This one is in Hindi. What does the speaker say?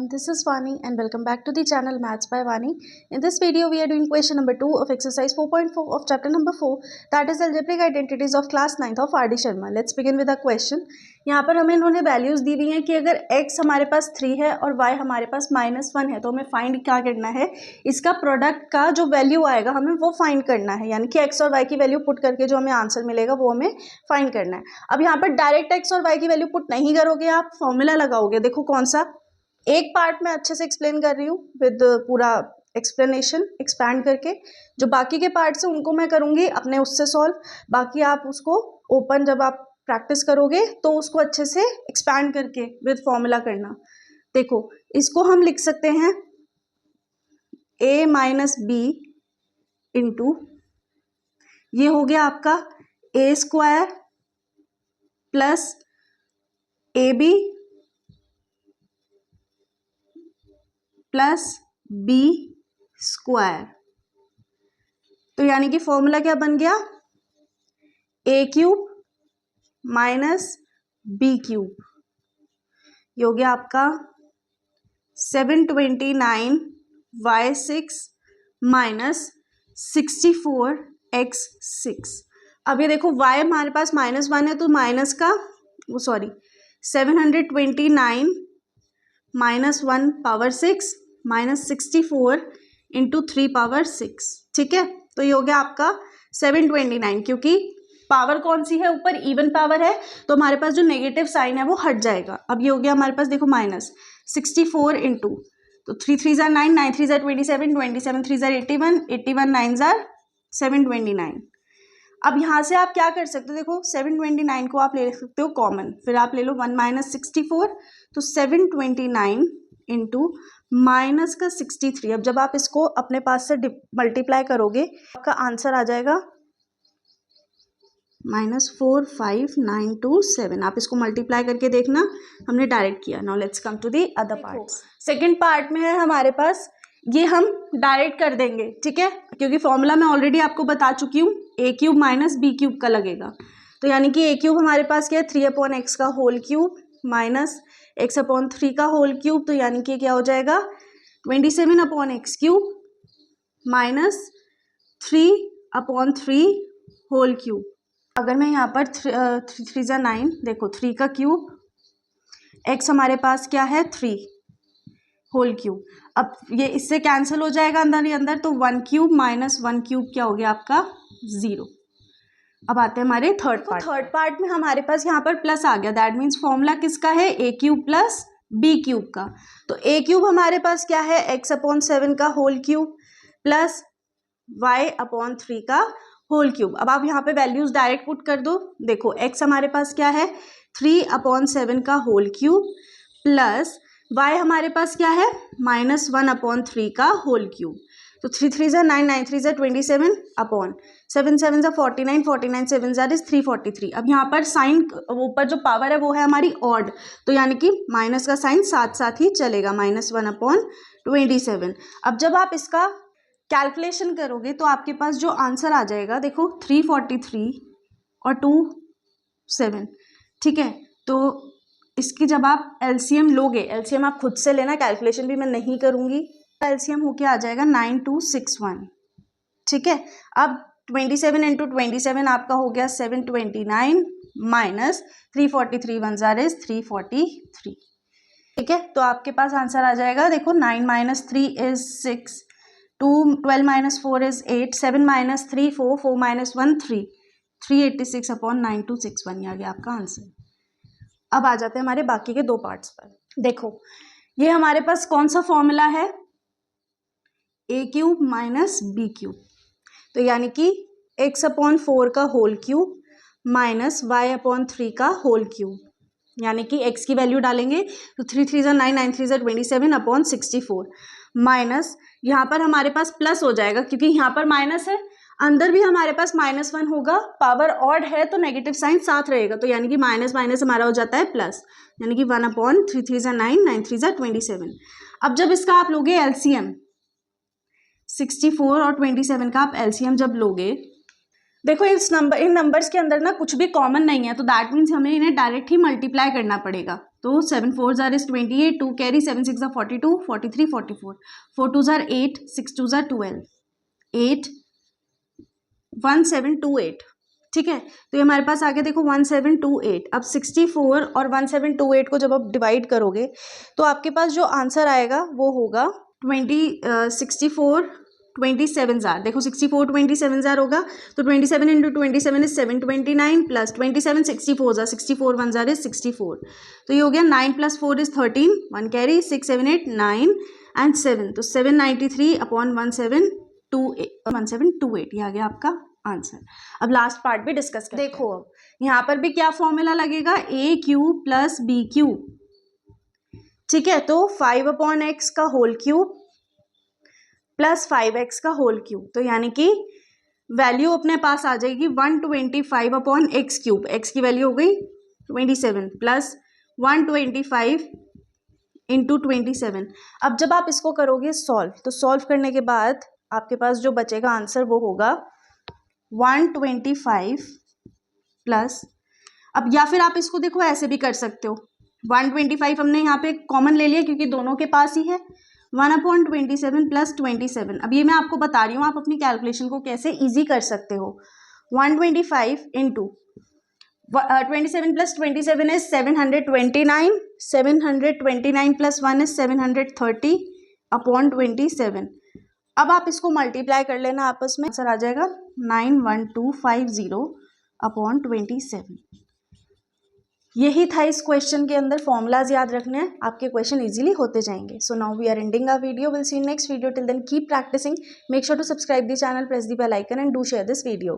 everyone, this is Vani and welcome back to the channel Maths by Vani. In this video we are doing question number 2 of exercise 4.4 of chapter number 4, that is algebraic identities of class 9th of R.D. Sharma. Let's begin with the question. यहाँ पर हमें इन्होंने वैल्यूज दी हुई हैं कि अगर x हमारे पास 3 है और y हमारे पास -1 है तो हमें फाइंड क्या करना है, इसका प्रोडक्ट का जो वैल्यू आएगा हमें वो फाइंड करना है, यानी कि x और y की वैल्यू पुट करके जो हमें आंसर मिलेगा वो हमें फाइंड करना है। अब यहाँ पर डायरेक्ट x और y की वैल्यू पुट नहीं करोगे, आप फॉर्मूला लगाओगे। देखो कौन सा, एक पार्ट में अच्छे से एक्सप्लेन कर रही हूँ विद पूरा एक्सप्लेनेशन एक्सपैंड करके, जो बाकी के पार्ट्स हैं उनको मैं करूँगी अपने उससे सॉल्व, बाकी आप उसको ओपन जब आप प्रैक्टिस करोगे तो उसको अच्छे से एक्सपैंड करके विद फॉर्मूला करना। देखो इसको हम लिख सकते हैं a माइनस बी इंटू, ये हो गया आपका a square plus A B plus B square. तो यानी कि फॉर्मूला क्या बन गया, A cube minus B cube, ये हो गया आपका 729 y6 माइनस 64 x6। अब ये देखो y हमारे पास -1 है तो माइनस का वो sorry 729 -1 power 6 minus 64 into 3 power 6, ठीक है। तो ये हो गया आपका 729, क्योंकि पावर कौन सी है, ऊपर इवन पावर है तो हमारे पास जो नेगेटिव साइन है वो हट जाएगा। अब ये हो गया हमारे पास देखो माइनस 64 इंटू, तो 3 3 जार 9, 9 3 जार 27, 27 3 जार 81, 81 9 जार 729। अब यहाँ से आप क्या कर सकते हो, देखो 729 को आप ले सकते हो कॉमन, फिर आप ले लो 1 माइनस 64, तो 729 इंटू माइनस का 63। अब जब आप इसको अपने पास से मल्टीप्लाई करोगे आपका आंसर आ जाएगा -4597। आप इसको मल्टीप्लाई करके देखना, हमने डायरेक्ट किया। Now let's come to the other part. Second part में है हमारे पास, ये हम डायरेक्ट कर देंगे, ठीक है, क्योंकि फॉर्मूला मैं ऑलरेडी आपको बता चुकी हूँ, ए क्यूब माइनस बी क्यूब का लगेगा। तो यानी कि ए क्यूब हमारे पास क्या है, 3/x का होल क्यूब माइनस x/3 का होल क्यूब, तो यानी कि क्या हो जाएगा 27/x cube minus 3/3 whole cube. अगर मैं यहाँ पर 3 ज़ा 9, देखो 3 का क्यूब, x हमारे पास क्या है 3 होल क्यूब। अब ये इससे कैंसिल हो जाएगा अंदर ही अंदर, तो 1 क्यूब माइनस 1 क्यूब क्या हो गया आपका 0। अब आते हैं हमारे थर्ड पार्ट। थर्ड पार्ट में हमारे पास यहाँ पर प्लस आ गया, दैट मीन्स फॉर्मूला किसका है, ए क्यूब प्लस बी क्यूब का। तो ए क्यूब हमारे पास क्या है, x/7 का होल क्यूब प्लस y/3 का होल क्यूब। अब आप यहाँ पे वैल्यूज डायरेक्ट पुट कर दो। देखो x हमारे पास क्या है 3/7 का होल क्यूब प्लस y हमारे पास क्या है -1/3 का होल क्यूब। तो 3 3 ज़ा 9, 9 3 ज़ा 27 अपॉन 7 7 ज़ा 49, 49 7 ज़ा इज 343। अब यहाँ पर साइन ऊपर जो पावर है वो है हमारी ऑड, तो यानी कि माइनस का साइन साथ साथ ही चलेगा, -1/27। अब जब आप इसका कैलकुलेशन करोगे तो आपके पास जो आंसर आ जाएगा, देखो 343 और 27, ठीक है। तो इसकी जब आप एलसीएम लोगे, एलसीएम आप खुद से लेना, कैलकुलेशन भी मैं नहीं करूँगी, एलसीएम होके आ जाएगा 9261, ठीक है। अब 27 इंटू 27 आपका हो गया 729 माइनस 343 1 ज़ार इज 343, ठीक है। तो आपके पास आंसर आ जाएगा, देखो 9 minus 3 is 6, 12 minus 4 is 8, 7 minus 3 4, 4 minus 1 3, 386/9261, ये आ गया आपका आंसर। अब आ जाते हैं हमारे बाकी के दो पार्ट्स पर। देखो ये हमारे पास कौन सा फॉर्मूला है, ए क्यूब माइनस बी क्यूब, तो यानी कि x/4 का होल क्यूब माइनस y/3 का होल क्यूब, यानी कि x की वैल्यू डालेंगे तो 3 3 ज़ा 9, 9 3 ज़ा 27/64 माइनस, यहाँ पर हमारे पास प्लस हो जाएगा क्योंकि यहाँ पर माइनस है, अंदर भी हमारे पास -1 होगा, पावर ऑड है तो नेगेटिव साइन साथ रहेगा, तो यानी कि माइनस माइनस हमारा हो जाता है प्लस, यानी कि 1/3 3 ज़ा 9, 9 3 ज़ा 27। अब जब इसका आप लोगे एलसीएम, 64 और 27 का आप एलसीएम जब लोगे, देखो इन नंबर्स के अंदर ना कुछ भी कॉमन नहीं है, तो दैट मीन्स हमें इन्हें डायरेक्ट ही मल्टीप्लाई करना पड़ेगा। तो 7 4s are 28, 2 carry, 7 6 are 42, 43, 44, 4 2s are 8, 6 2s are 12, 8 1728। ठीक है, तो ये हमारे पास आ गया देखो 1728। अब 64 और 1728 को जब आप डिवाइड करोगे तो आपके पास जो आंसर आएगा वो होगा 64 27 जार। देखो 64 27 जार होगा तो 27 into 27 is 729 plus 27 64 jar, 64 1 jar is 64। तो ये हो गया 9 + 4 इज 13, 1 कैरी, 6 7 8 9 एंड 7, तो 793 अपॉन 1728 ये आ गया आपका आंसर। अब लास्ट पार्ट भी डिस्कस करते हैं। देखो अब यहाँ पर भी क्या फॉर्मूला लगेगा, ए क्यू प्लस बी क्यू। ठीक है, तो 5/x का होल क्यूब प्लस 5x का होल क्यूब, तो यानी कि वैल्यू अपने पास आ जाएगी 125/x³ x की वैल्यू हो गई 27 प्लस 125 इंटू 27। अब जब आप इसको करोगे सॉल्व, तो सॉल्व करने के बाद आपके पास जो बचेगा आंसर वो होगा 125 प्लस, अब या फिर आप इसको देखो ऐसे भी कर सकते हो, 125 हमने यहाँ पे कॉमन ले लिया क्योंकि दोनों के पास ही है, 1/27 प्लस 27। अब ये मैं आपको बता रही हूँ, आप अपनी कैलकुलेशन को कैसे इजी कर सकते हो। 125 into 27 plus 27 is 729, 729 plus 1 is 730 upon 27। अब आप इसको मल्टीप्लाई कर लेना आपस में, आंसर आ जाएगा 91250 अपॉन 27। यही था इस क्वेश्चन के अंदर, फॉर्मूलाज याद रखने हैं, आपके क्वेश्चन इजीली होते जाएंगे। So now we are ending our video, will see in next video, till then keep practising, make sure to subscribe the channel, press the bell icon and do share this video.